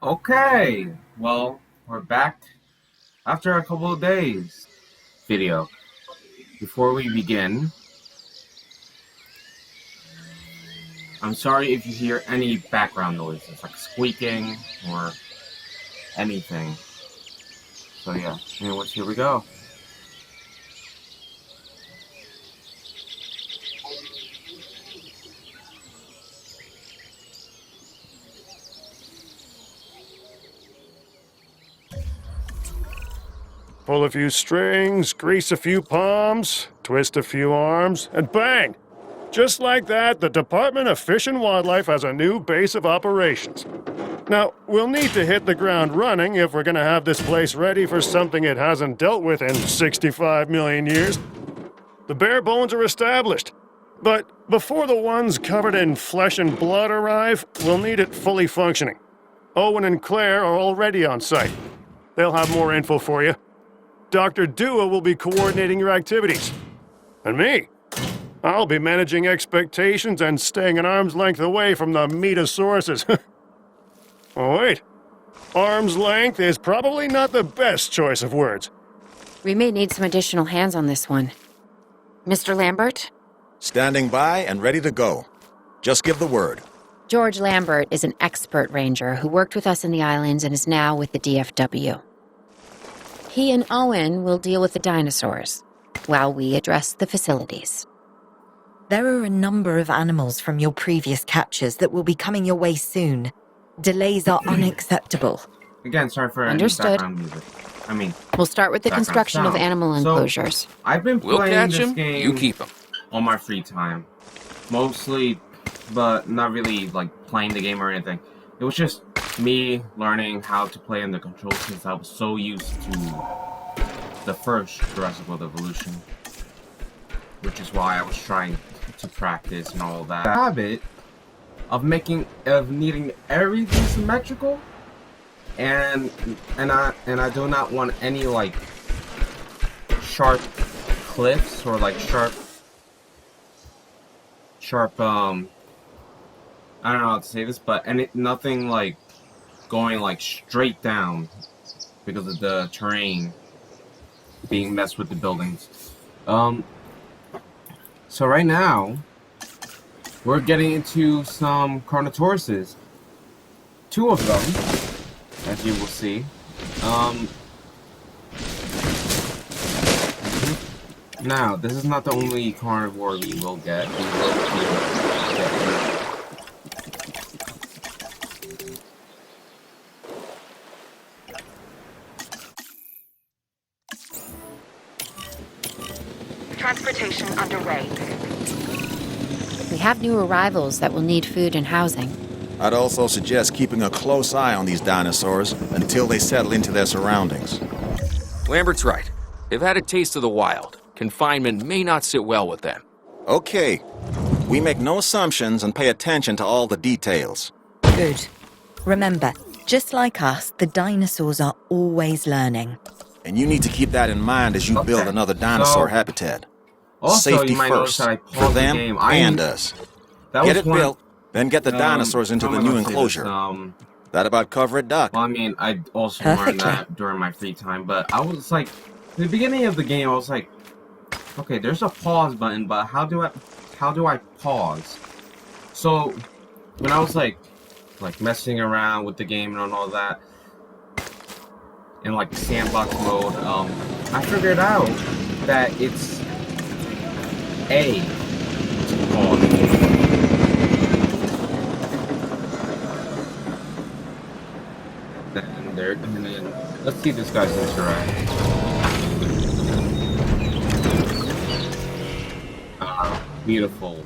Okay, well, we're back after a couple of days. Video. Before we begin, I'm sorry if you hear any background noises, like squeaking or anything. So yeah, anyways, here we go. Pull a few strings, grease a few palms, twist a few arms, and bang! Just like that, the Department of Fish and Wildlife has a new base of operations. Now, we'll need to hit the ground running if we're gonna have this place ready for something it hasn't dealt with in 65 million years. The bare bones are established, but before the ones covered in flesh and blood arrive, we'll need it fully functioning. Owen and Claire are already on site. They'll have more info for you. Dr. Dua will be coordinating your activities. And me, I'll be managing expectations and staying an arm's length away from the meatosauruses. Oh, wait. Arm's length is probably not the best choice of words. We may need some additional hands on this one. Mr. Lambert? Standing by and ready to go. Just give the word. George Lambert is an expert ranger who worked with us in the islands and is now with the DFW. He and Owen will deal with the dinosaurs, while we address the facilities. There are a number of animals from your previous captures that will be coming your way soon. Delays are unacceptable. Again, sorry for any Understood. background music. We'll start with the background construction of sound. animal enclosures. So, I've been We'll playing catch this him, game you keep him. on my free time. Mostly, but not really like playing the game or anything. It was just me learning how to play in the controls since I was so used to the first Jurassic World Evolution, which is why I was trying to practice and all that. The habit of needing everything symmetrical, and I do not want any like sharp cliffs or like sharp I don't know how to say this, but nothing like going like straight down because of the terrain being messed with the buildings. So right now we're getting into some Carnotauruses. Two of them, as you will see. Now, this is not the only carnivore we will get. We will get Transportation underway. We have new arrivals that will need food and housing. I'd also suggest keeping a close eye on these dinosaurs until they settle into their surroundings. Lambert's right. They've had a taste of the wild. Confinement may not sit well with them. Okay. We make no assumptions and pay attention to all the details. Good. Remember, just like us, the dinosaurs are always learning. And you need to keep that in mind as you build another dinosaur habitat. Also, Safety you might notice first, that I for paused the them game. and us. Get it built, then get the dinosaurs into how the am I new gonna say this? enclosure. That about cover it, Doc? Well, I mean, I also learned Perfectly. that during my free time, but I was like, at the beginning of the game, I was like, okay, there's a pause button, but how do I pause? So when I was like messing around with the game and all that in like sandbox mode, I figured out that it's A to pause. And then let's see this guy's interact. Beautiful.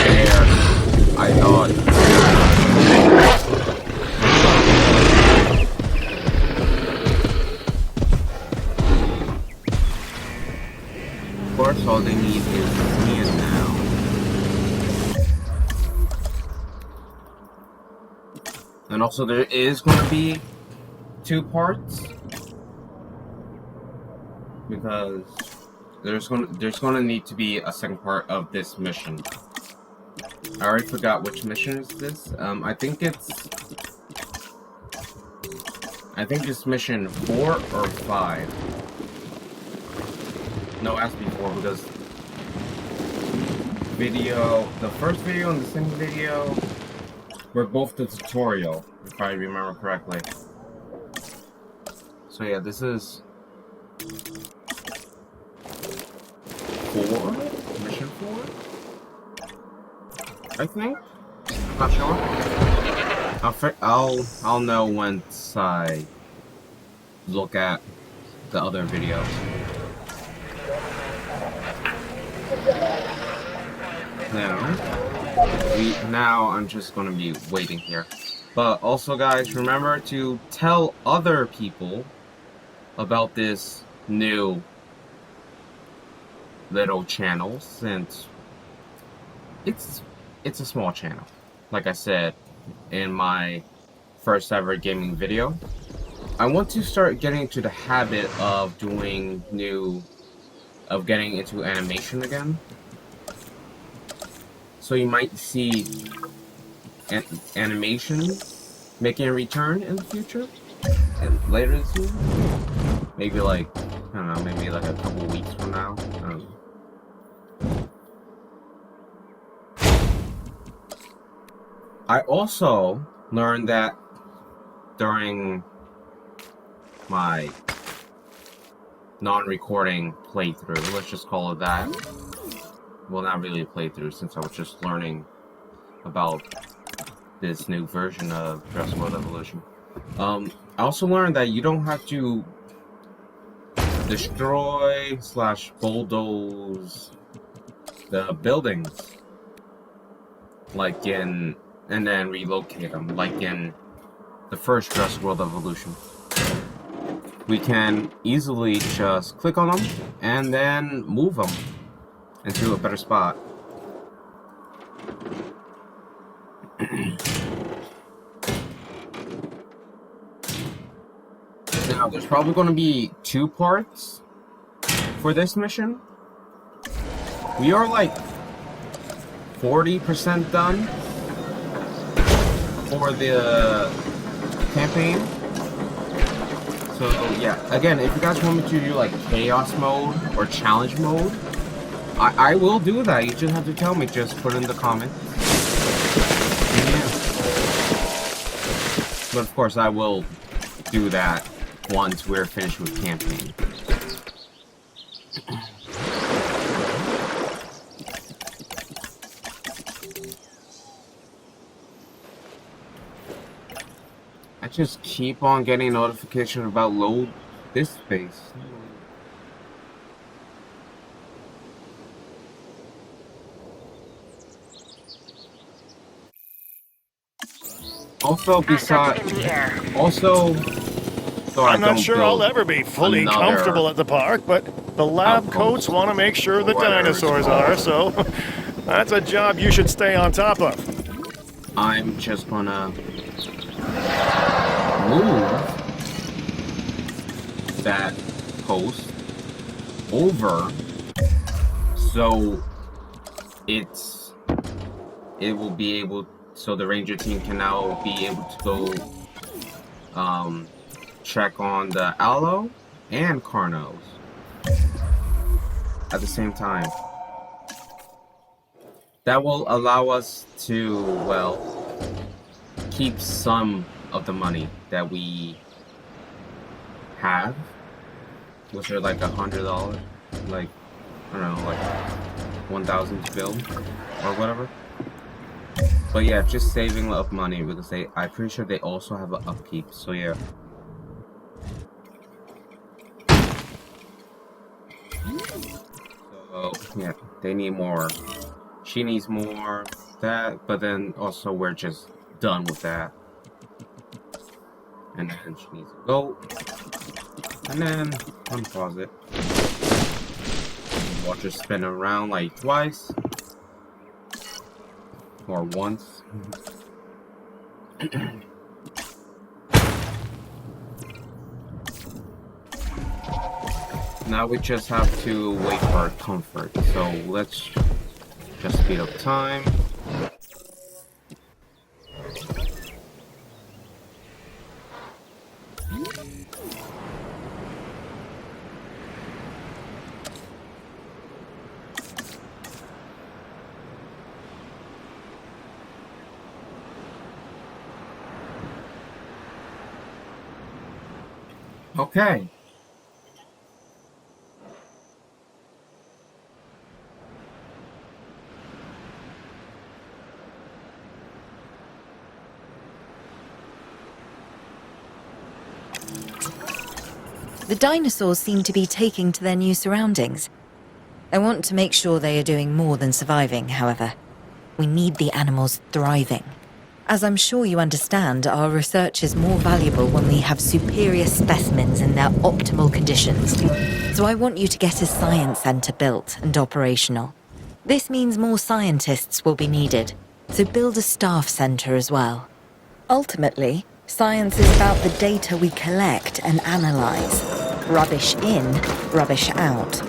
There, I thought. Of course, all they need is hand now. And also, there is going to be 2 parts because there's gonna need to be a second part of this mission. I already forgot which mission is this. I think it's mission 4 or 5. No, it has to be 4 because the first video and the second video were both the tutorial, if I remember correctly. So yeah, this is 4? Mission 4? I think? Not sure. I'll know once I look at the other videos. Now I'm just gonna be waiting here. But also, guys, remember to tell other people about this new little channel, since it's a small channel. Like I said in my first ever gaming video, I want to start getting into the habit of getting into animation again. So you might see animation making a return in the future, and later this year. Maybe like, I don't know, maybe like a couple weeks from now. I don't know. I also learned that during my non-recording playthrough, let's just call it that. Well, not really a playthrough, since I was just learning about this new version of Jurassic World Evolution. I also learned that you don't have to destroy / bulldoze the buildings and then relocate them like in the first Jurassic World Evolution. We can easily just click on them and then move them into a better spot. Now, there's probably going to be 2 parts for this mission. We are like 40% done for the campaign. So yeah, again, if you guys want me to do like chaos mode or challenge mode, I will do that. You just have to tell me. Just put it in the comments. Yeah. But of course, I will do that once we're finished with campaign. I just keep on getting notifications about load this space. Also, besides, I'm not sure I'll ever be fully comfortable at the park, but the lab coats want to make sure the dinosaurs are, so that's a job you should stay on top of. I'm just gonna move that post over so it will be able, so the ranger team can now be able to go check on the Aloe and Carnos at the same time. That will allow us to, well, keep some of the money that we have, which are like $100, like, I don't know, like 1,000 to build or whatever. But yeah, just saving up money because I'm pretty sure they also have an upkeep. So yeah. So yeah, they need more. She needs more that, but then also we're just done with that. And then she needs a goat. And then unpause it. Watch her spin around like twice. Or once. now we just have to wait for our comfort. So let's just speed up time. Okay. The dinosaurs seem to be taking to their new surroundings. I want to make sure they are doing more than surviving, however. We need the animals thriving. As I'm sure you understand, our research is more valuable when we have superior specimens in their optimal conditions. So I want you to get a science center built and operational. This means more scientists will be needed, so build a staff center as well. Ultimately, science is about the data we collect and analyze. Rubbish in, rubbish out.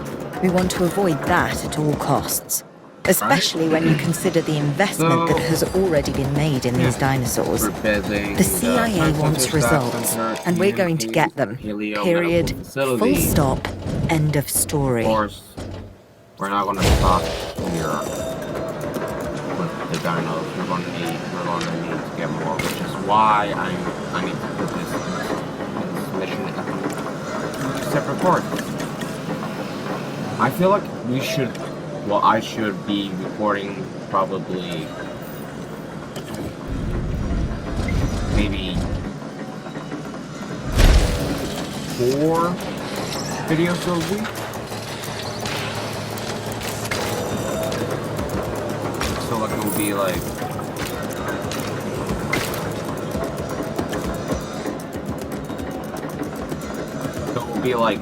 We want to avoid that at all costs. Especially when you consider the investment that has already been made in these dinosaurs. The CIA wants results, and we're going to get them. Period. Full stop. End of story. Of course, we're not going to stop here with the dinos. We're going to need to get more, which is why I need to put this mission in separate parts. I feel like we should. Well, I should be recording probably maybe 4 videos a week. So like it will be like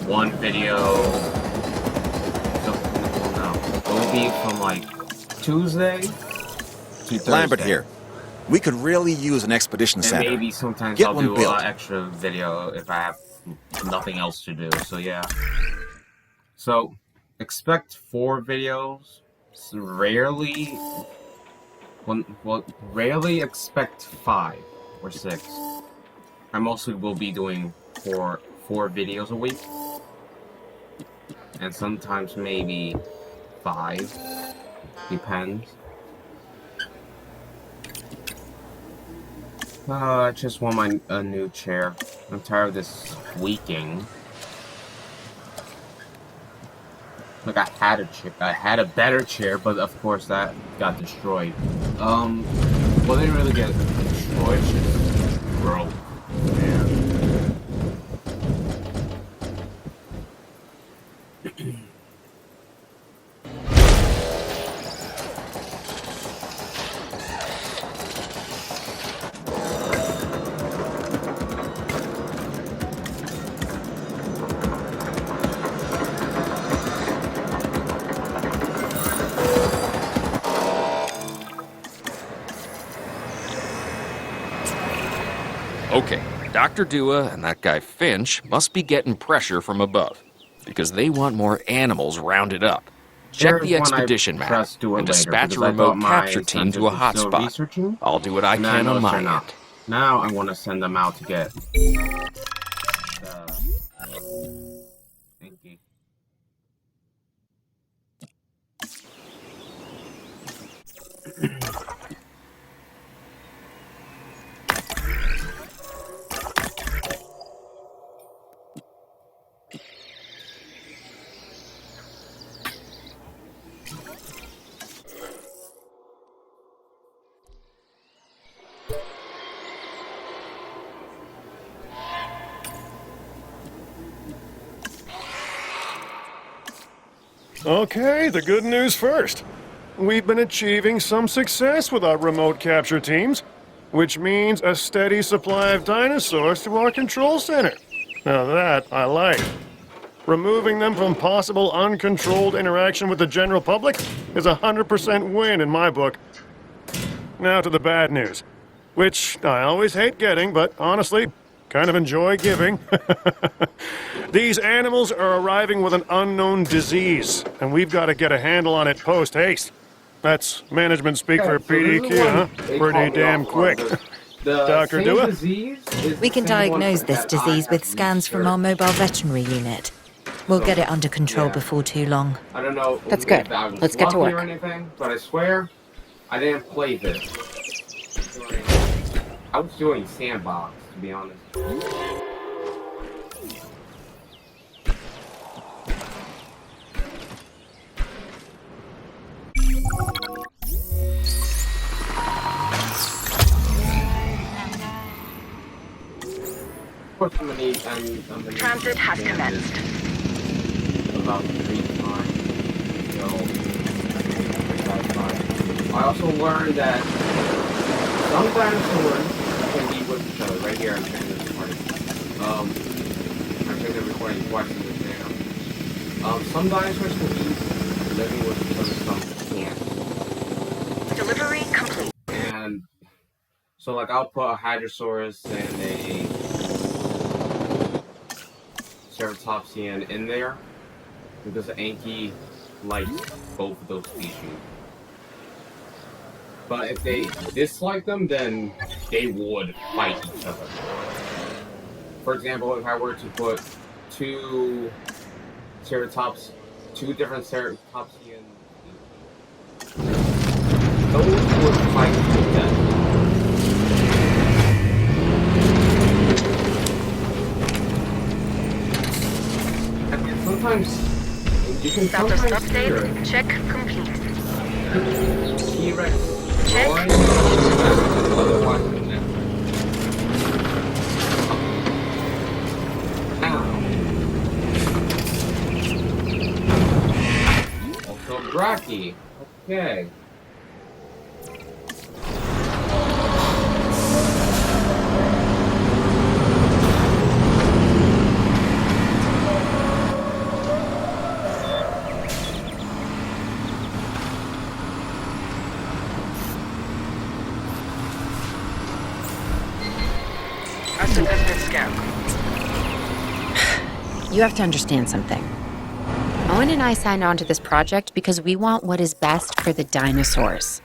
one video. It will be from like Tuesday to Thursday. Lambert here. We could really use an expedition And center. maybe sometimes Get I'll one do built. an extra video if I have nothing else to do. So yeah. So expect 4 videos. Rarely expect 5 or 6. I mostly will be doing 4 videos a week. And sometimes maybe 5. Depends. I just want a new chair. I'm tired of this squeaking. Like I had a better chair, but of course that got destroyed. Well, they didn't really get destroyed. It's just broke. Yeah. Okay, Dr. Dua and that guy Finch must be getting pressure from above, because they want more animals rounded up. Check the expedition map and dispatch a remote capture team to a hotspot. I'll do what I can on my end. Now I'm gonna send them out to get Thank you. Okay, the good news first. We've been achieving some success with our remote capture teams, which means a steady supply of dinosaurs to our control center. Now that I like. Removing them from possible uncontrolled interaction with the general public is a 100% win in my book. Now to the bad news, which I always hate getting, but honestly, kind of enjoy giving. These animals are arriving with an unknown disease, and we've got to get a handle on it post-haste. That's management speak for PDQ, huh? Pretty damn quick. Dr. Dua? We can diagnose this disease with scans from our mobile veterinary unit. We'll get it under control before too long. I don't know. That's good. Let's get to work. Or anything, but I swear, I didn't play this. I was doing sandbox, to be honest. Transit has commenced. About 3 times. I also learned that some dinosaurs can be with each other. Right here, I'm checking this recording. I'm checking the recording twice in this video. Some dinosaurs can be living with each other, some can't. Delivery complete. And so, like, I'll put a Hadrosaurus and a Ceratopsian in there because Anki likes both of those species. But if they dislike them, then they would fight each other. For example, if I were to put two different Ceratopsian, those would fight to the death. Sometimes you can Status sometimes hear update. Check complete. T-Rex Check. roaring, otherwise than that. Ow. Also Brachy. Okay. You have to understand something. Owen and I signed on to this project because we want what is best for the dinosaurs.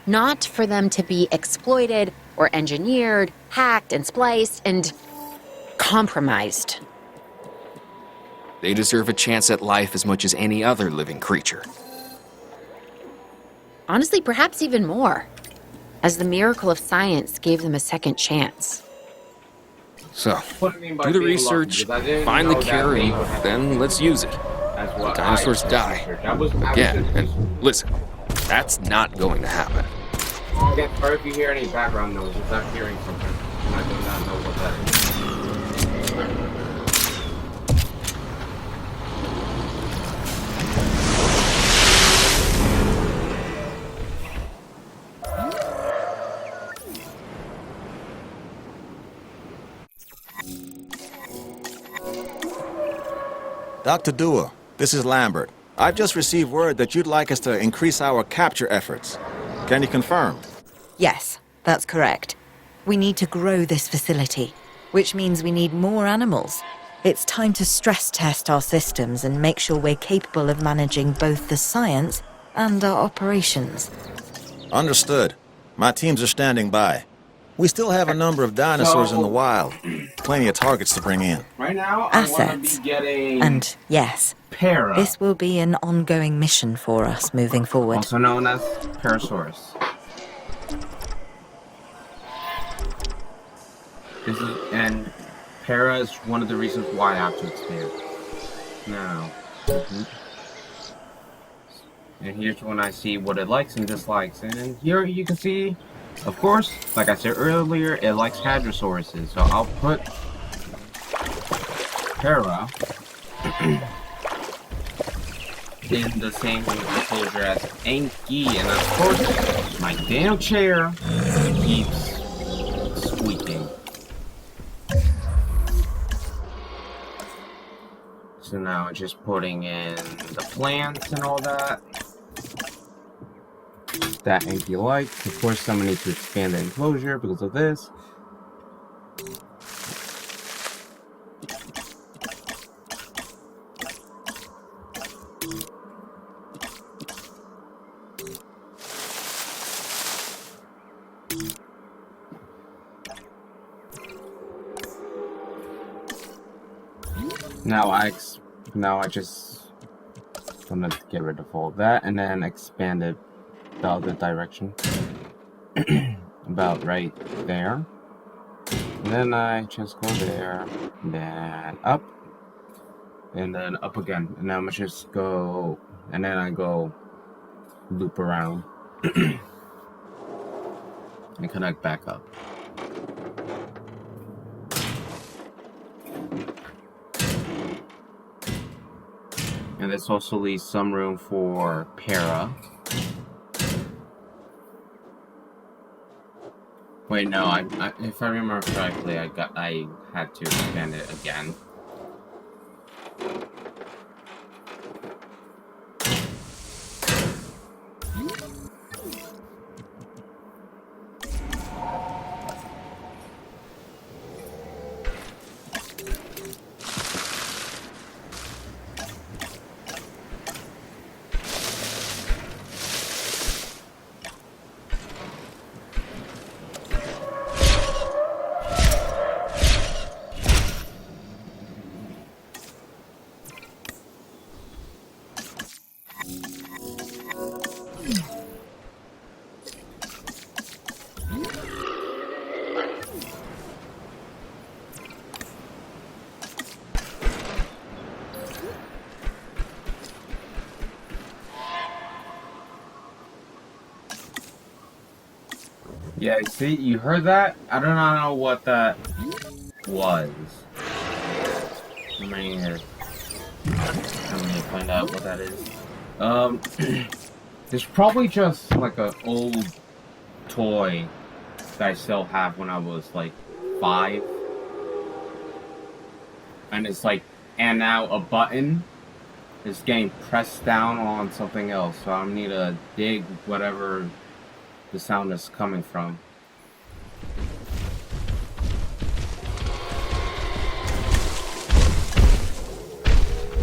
Not for them to be exploited or engineered, hacked and spliced and compromised. They deserve a chance at life as much as any other living creature. Honestly, perhaps even more, as the miracle of science gave them a second chance. So, do the research, find the cure, and then let's use it. The dinosaurs die. Again, and listen, that's not going to happen. Again, sorry if you hear any background noise, if I'm hearing something, and I do not know what that is. Dr. Dua, this is Lambert. I've just received word that you'd like us to increase our capture efforts. Can you confirm? Yes, that's correct. We need to grow this facility, which means we need more animals. It's time to stress test our systems and make sure we're capable of managing both the science and our operations. Understood. My teams are standing by. We still have a number of dinosaurs in the wild. Plenty of targets to bring in. Right now, Assets. I want to be getting And yes, Para, this will be an ongoing mission for us moving forward. also known as Parasaurus. And Para is one of the reasons why I have to expand. Now, and here's when I see what it likes and dislikes. And here you can see, of course, like I said earlier, it likes Hadrosauruses. So I'll put Para in the same enclosure as Anki. And of course, my damn chair keeps squeaking. So now I'm just putting in the plants and all that Anki likes. Of course, someone needs to expand the enclosure because of this. Now I just gonna get rid of all that and then expand it the other direction. About right there. And then I just go there, and then up, and then up again. And then I just go, and then I go loop around and connect back up. And this also leaves some room for para. Wait, no, if I remember correctly, I had to expand it again. Yeah, see, you heard that? I do not know what that was. I'm gonna find out what that is. It's probably just like an old toy that I still have when I was like 5. And it's like, and now a button is getting pressed down on something else. So I need to dig whatever the sound is coming from.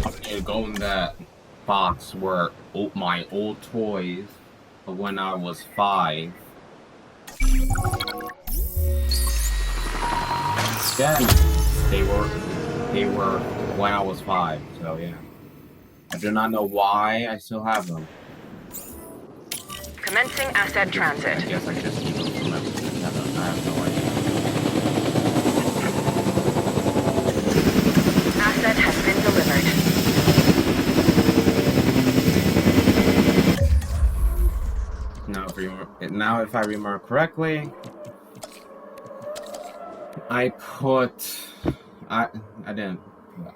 I need to go in that box where my old toys of when I was 5. Again, they were when I was 5. So yeah, I do not know why I still have them. Commencing asset transit. I guess I just keep them from everything. I have no idea. Asset has been delivered. Now, if I remember correctly, I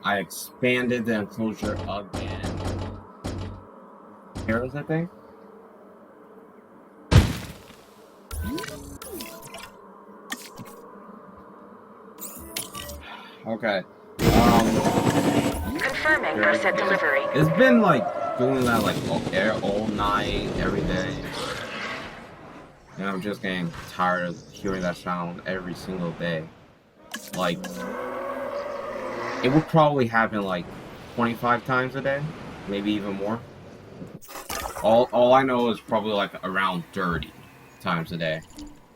expanded the enclosure again. Here's, I think. Okay. Confirming asset delivery. It's been like doing that like all night, every day. And I'm just getting tired of hearing that sound every single day. Like, it would probably happen like 25 times a day, maybe even more. All I know is probably like around 30 times a day.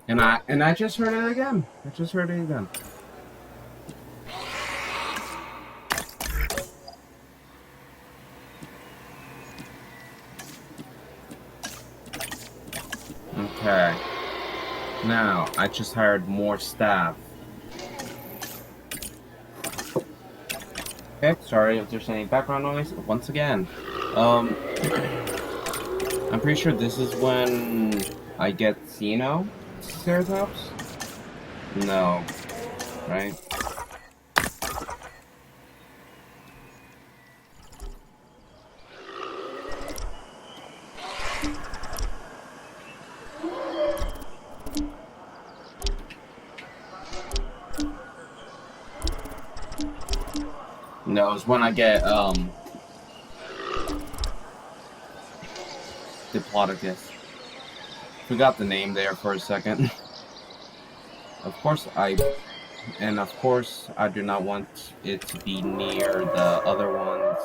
And I just heard it again. I just heard it again. Okay. Now, I just hired more staff. Okay, sorry if there's any background noise. Once again, I'm pretty sure this is when I get Ceratops? No. Right? No, it's when I get, Diplodocus. Forgot the name there for a second. Of course I do not want it to be near the other ones.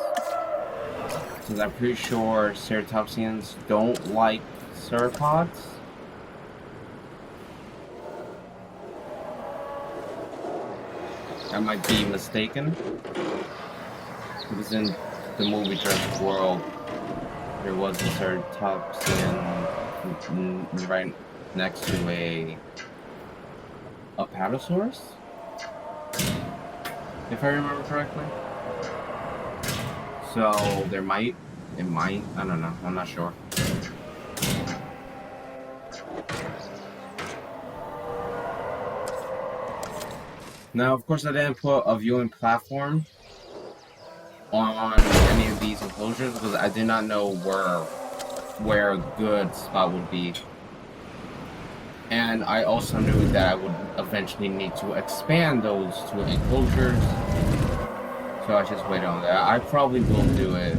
Because I'm pretty sure Ceratopsians don't like sauropods. I might be mistaken. Because in the movie Jurassic World, there was a ceratopsian right next to a apatosaurus, if I remember correctly. So it might, I don't know, I'm not sure. Now, of course, I didn't put a viewing platform on any of these enclosures because I did not know where a good spot would be. And I also knew that I would eventually need to expand those two enclosures. So I just waited on that. I probably will do it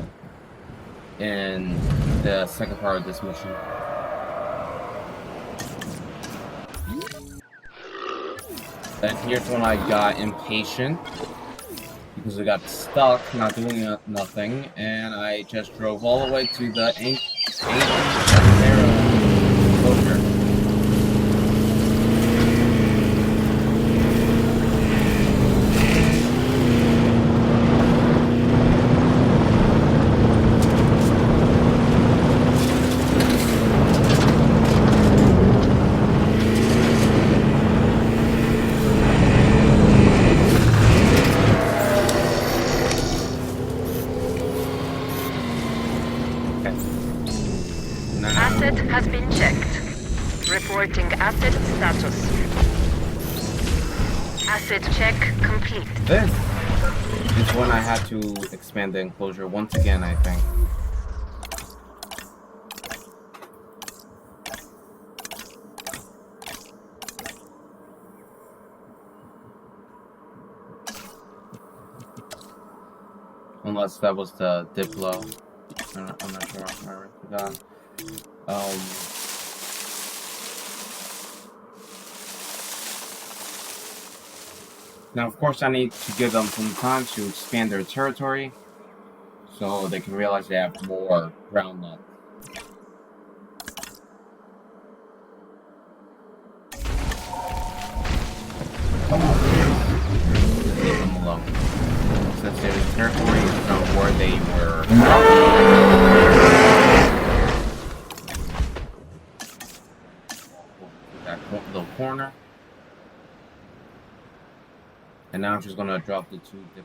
in the second part of this mission. And here's when I got impatient because I got stuck, not doing nothing, and I just drove all the way to the ancient enclosure. Asset has been checked. Reporting asset status. Asset check complete. This is when I had to expand the enclosure once again, I think. Unless that was the Diplo. I'm not sure. I forgot. Now, of course, I need to give them some time to expand their territory so they can realize they have more ground left. Come on. Leave them alone. Since their territory is from where they were. That little corner. And now I'm just gonna drop the two Diplo.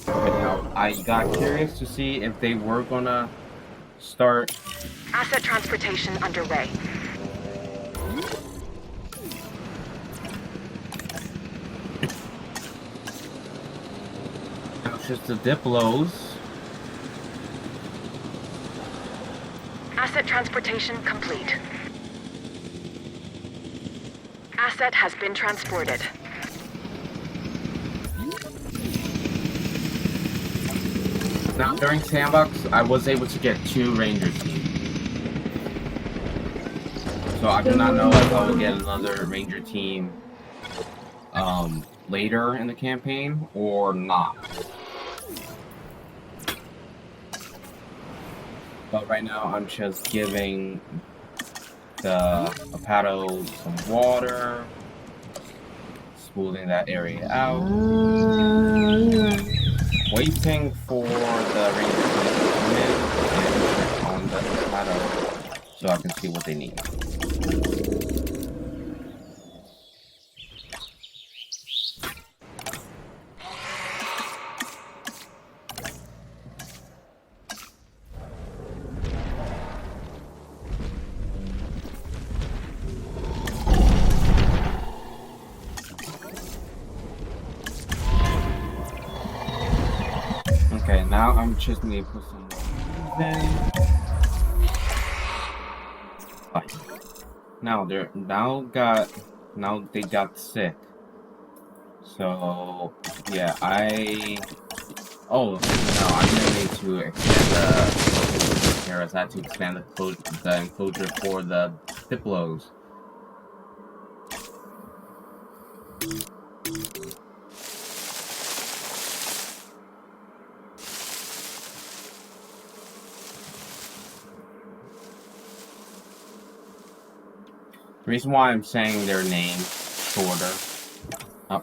Okay, now I got curious to see if they were gonna start. Asset transportation underway. Now it's just the Diplos. Asset transportation complete. Asset has been transported. Now, during Sandbox, I was able to get 2 Ranger teams. So I do not know if I will get another Ranger team later in the campaign or not. But right now, I'm just giving the Apatos some water, smoothing that area out, waiting for the Ranger to come in and check on the Apato so I can see what they need. Okay, now I'm just gonna put some in. Now they got sick. So yeah, oh no, I'm gonna need to expand the I had to expand the enclosure for the Diplos. The reason why I'm saying their name shorter,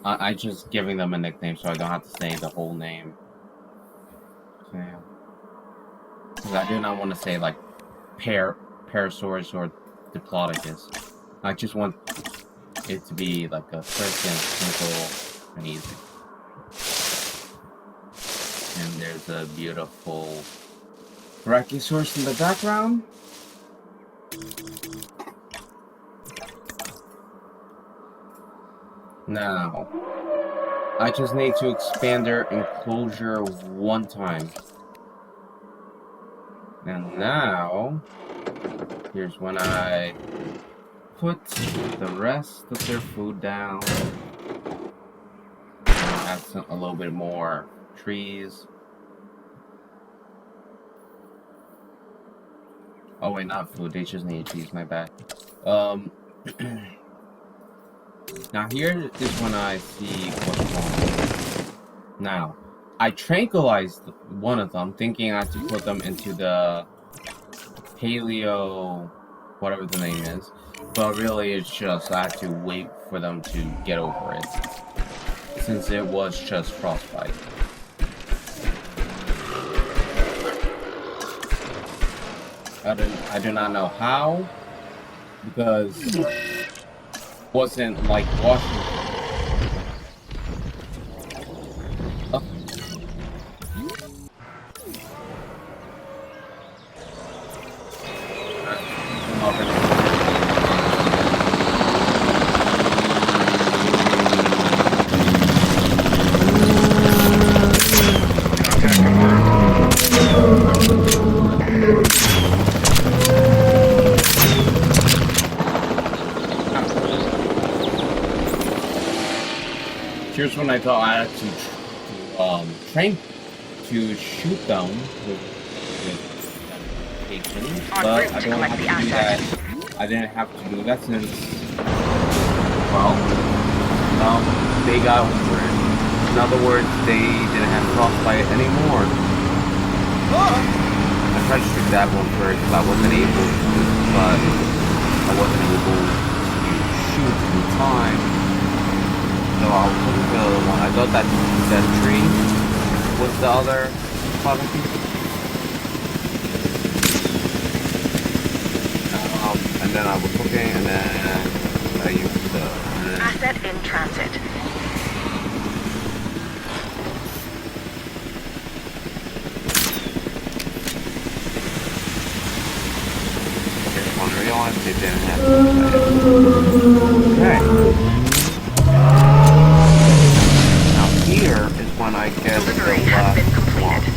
I just giving them a nickname so I don't have to say the whole name. Because I do not want to say like Parasaurus or Diplodocus. I just want it to be like a quick and simple and easy. And there's a beautiful Brachiosaurus in the background. Now, I just need to expand their enclosure one time. And now, here's when I put the rest of their food down. Add a little bit more trees. Oh wait, not food, they just need trees, my bad. Now here is when I see what's wrong. Now, I tranquilized one of them, thinking I had to put them into the paleo, whatever the name is. But really it's just I had to wait for them to get over it. Since it was just frostbite. I do not know how, because it wasn't like washing. Oh. Here's when I thought I had to train to shoot them with patience, but I don't have to do that. I didn't have to do that since, well, they got over it. In other words, they didn't have frostbite anymore. I tried to shoot that one first, but I wasn't able to, but I wasn't able to shoot in time. So I was looking for the other one. I thought that tree was the other product. And then I was looking, and then I used the asset in transit. Just one realized they didn't have okay. Here is when I get Delivery the has been last completed.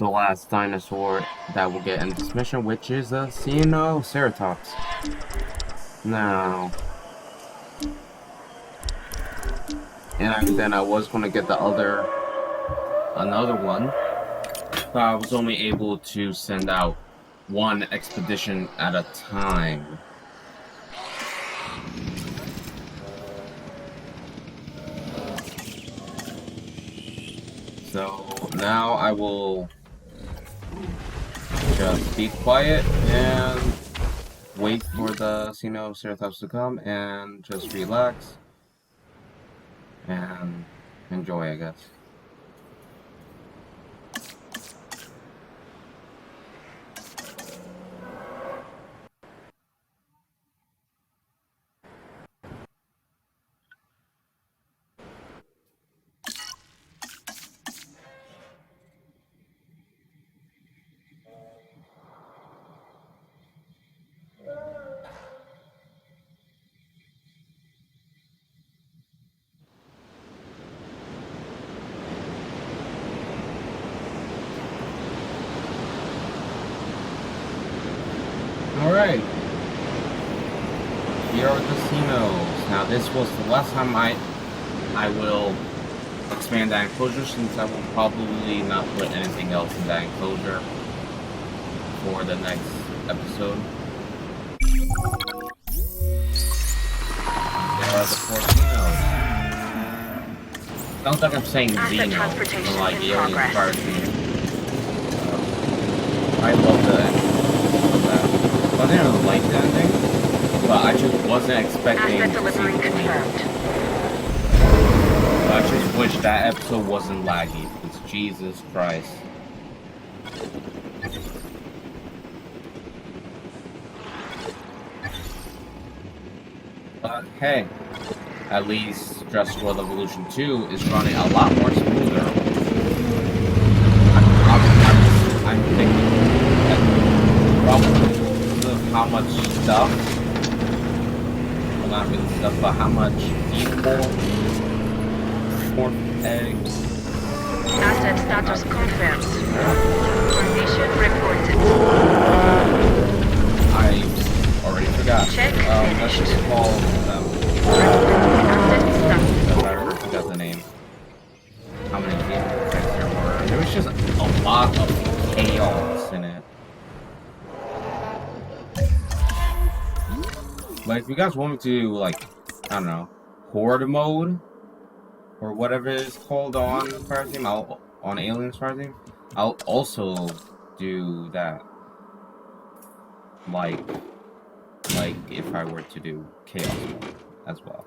the last dinosaur that will get in this mission, which is a Ceratops. Now, and then I was gonna get another one. But I was only able to send out one expedition at a time. So now I will just be quiet and wait for the Ceratops to come and just relax and enjoy, I guess. Alright, here are the casinos. Now this was the last time I will expand that enclosure, since I will probably not put anything else in that enclosure for the next episode. There are the 4 casinos. Sounds like I'm saying Asset Xeno transportation from like in Alien progress. Fire Team. I love the ending of that. I didn't like the ending, but I just wasn't expecting Asset to see delivery the Queen. confirmed. I just wish that episode wasn't laggy, because Jesus Christ. But hey, at least Jurassic World Evolution 2 is running a lot more smoother. I'm thinking that probably because of how much stuff, well not really stuff, but how much more eggs. Asset status confirmed. Condition reported. I already forgot. Check Let's just call them. Asset status. I forgot the name. How many games there were? There was just a lot of chaos in it. But if you guys want me to do, like, I don't know, horde mode or whatever it's called on Fire Team, on Aliens Fire Team, I'll also do that. Like if I were to do chaos mode as well,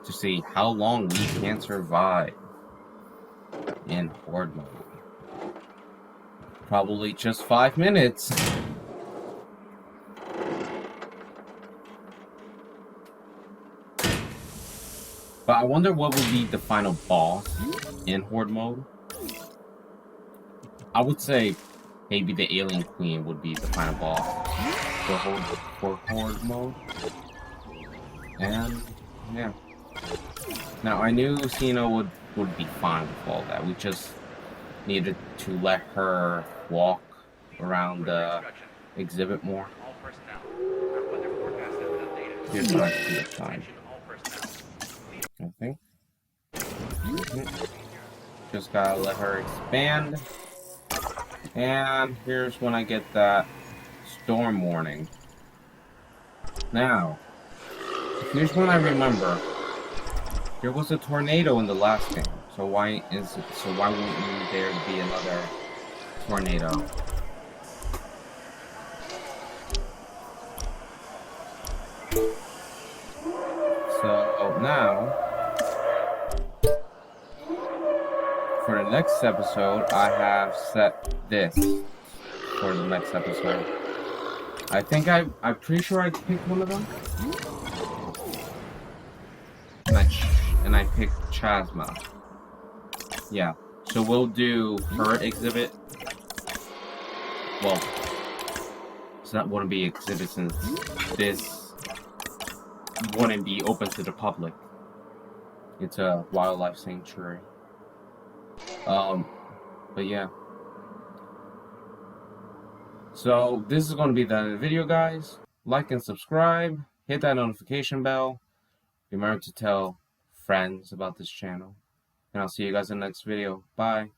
to see how long we can survive in horde mode. Probably just 5 minutes. But I wonder what would be the final boss in horde mode. I would say maybe the Alien Queen would be the final boss for horde mode. And yeah. Now I knew Xeno would be fine with all that. We just needed to let her walk around the exhibit more. Here's my time. I think. Just gotta let her expand. And here's when I get that storm warning. Now, here's when I remember. There was a tornado in the last game, so why wouldn't there be another tornado? So now, for the next episode, I have set this for the next episode. I think I'm pretty sure I picked one of them. And I picked Chasma. Yeah. So we'll do her exhibit. Well, it's not wouldn't be exhibit since this wouldn't be open to the public. It's a wildlife sanctuary. But yeah. So this is going to be the end of the video, guys. Like and subscribe. Hit that notification bell. Remember to tell friends about this channel. And I'll see you guys in the next video. Bye.